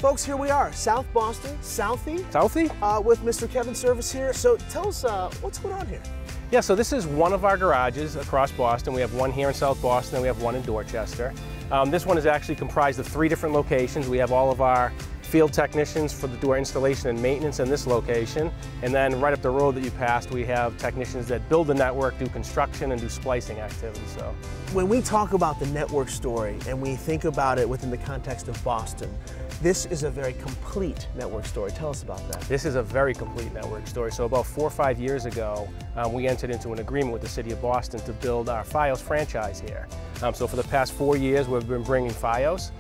Folks, here we are, South Boston, Southie. Southie? With Mr. Kevin Service here. So tell us, what's going on here? Yeah, so this is one of our garages across Boston. We have one here in South Boston, and we have one in Dorchester. This one is actually comprised of 3 different locations. We have all of our field technicians for the door installation and maintenance in this location. And then right up the road that you passed, we have technicians that build the network, do construction, and do splicing activities. So, when we talk about the network story and we think about it within the context of Boston, this is a very complete network story. Tell us about that. This is a very complete network story. So about 4 or 5 years ago, we entered into an agreement with the City of Boston to build our Fios franchise here. So for the past 4 years, we've been bringing Fios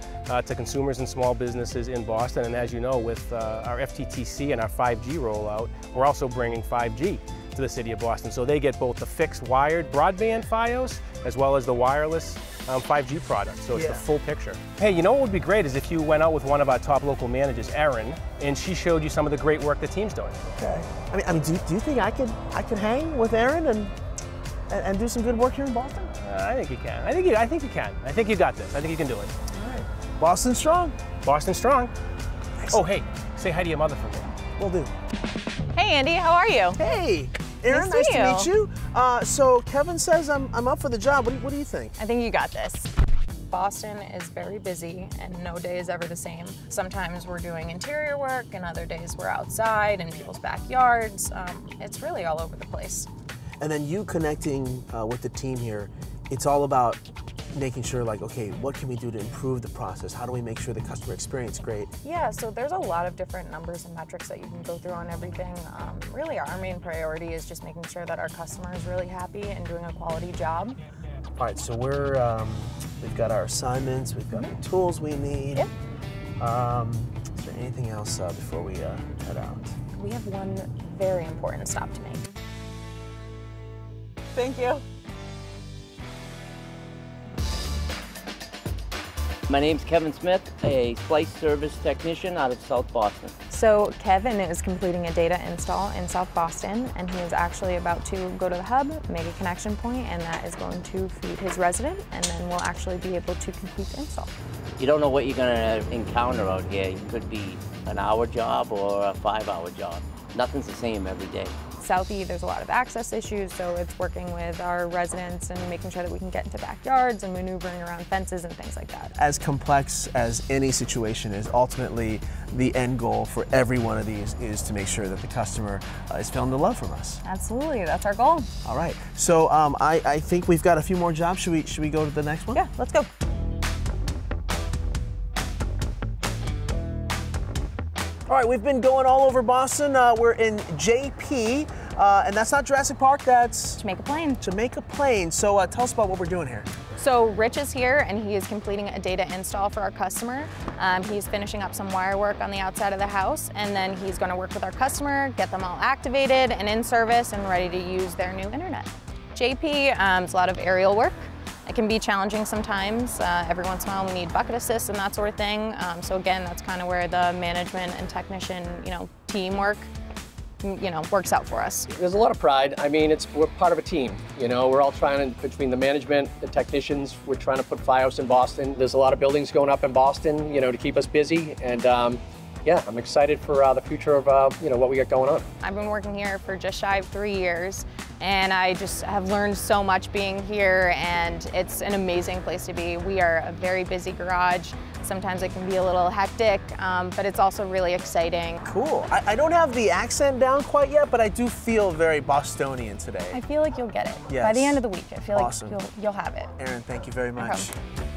to consumers and small businesses in Boston. And as you know, with our FTTC and our 5G rollout, we're also bringing 5G to the City of Boston. So they get both the fixed wired broadband Fios as well as the wireless 5G product. So it's the full picture. Hey, you know what would be great is if you went out with one of our top local managers, Erin, and she showed you some of the great work the team's doing. Okay. I mean, do you think I could hang with Erin and do some good work here in Boston? I think you can. I think you can. I think you got this. I think you can do it. All right. Boston strong. Boston strong. Excellent. Oh, hey, say hi to your mother for me. Will do. Hey, Andy, how are you? Hey, Erin, nice to meet you. So Kevin says I'm up for the job. What do you think? I think you got this. Boston is very busy and no day is ever the same. Sometimes we're doing interior work and other days we're outside in people's backyards. It's really all over the place. And then you connecting with the team here, it's all about making sure, like, okay, what can we do to improve the process? How do we make sure the customer experience is great? Yeah, so there's a lot of different numbers and metrics that you can go through on everything. Really, our main priority is just making sure that our customer is really happy and doing a quality job. All right, so we've got our assignments, we've got the tools we need. Yep. Is there anything else before we head out? We have one very important stop to make. Thank you. My name's Kevin Smith, a splice service technician out of South Boston. So Kevin is completing a data install in South Boston, and he is actually about to go to the hub, make a connection point, and that is going to feed his resident, and then we'll actually be able to complete the install. You don't know what you're going to encounter out here. It could be an hour job or a 5-hour job. Nothing's the same every day. Southie, there's a lot of access issues, so it's working with our residents and making sure that we can get into backyards and maneuvering around fences and things like that. As complex as any situation is, ultimately the end goal for every one of these is to make sure that the customer is feeling the love from us. Absolutely, that's our goal. All right, so I think we've got a few more jobs. Should we go to the next one? Yeah, let's go. All right, we've been going all over Boston. We're in JP, and that's not Jurassic Park, that's Jamaica Plain. Jamaica Plain. So tell us about what we're doing here. So Rich is here and he is completing a data install for our customer. He's finishing up some wire work on the outside of the house, and then he's going to work with our customer, get them all activated and in service and ready to use their new internet. JP is a lot of aerial work. It can be challenging sometimes. Every once in a while we need bucket assists and that sort of thing. So again, that's kind of where the management and technician, teamwork, works out for us. There's a lot of pride. I mean, we're part of a team. We're all trying to, between the management, the technicians, we're trying to put Fios in Boston. There's a lot of buildings going up in Boston, to keep us busy. And yeah, I'm excited for the future of what we got going on. I've been working here for just shy of 3 years, and I just have learned so much being here, and it's an amazing place to be. We are a very busy garage. Sometimes it can be a little hectic, but it's also really exciting. Cool. I don't have the accent down quite yet, but I do feel very Bostonian today. I feel like you'll get it. Yes. By the end of the week, I feel awesome. like you'll have it. Erin, thank you very much. No problem.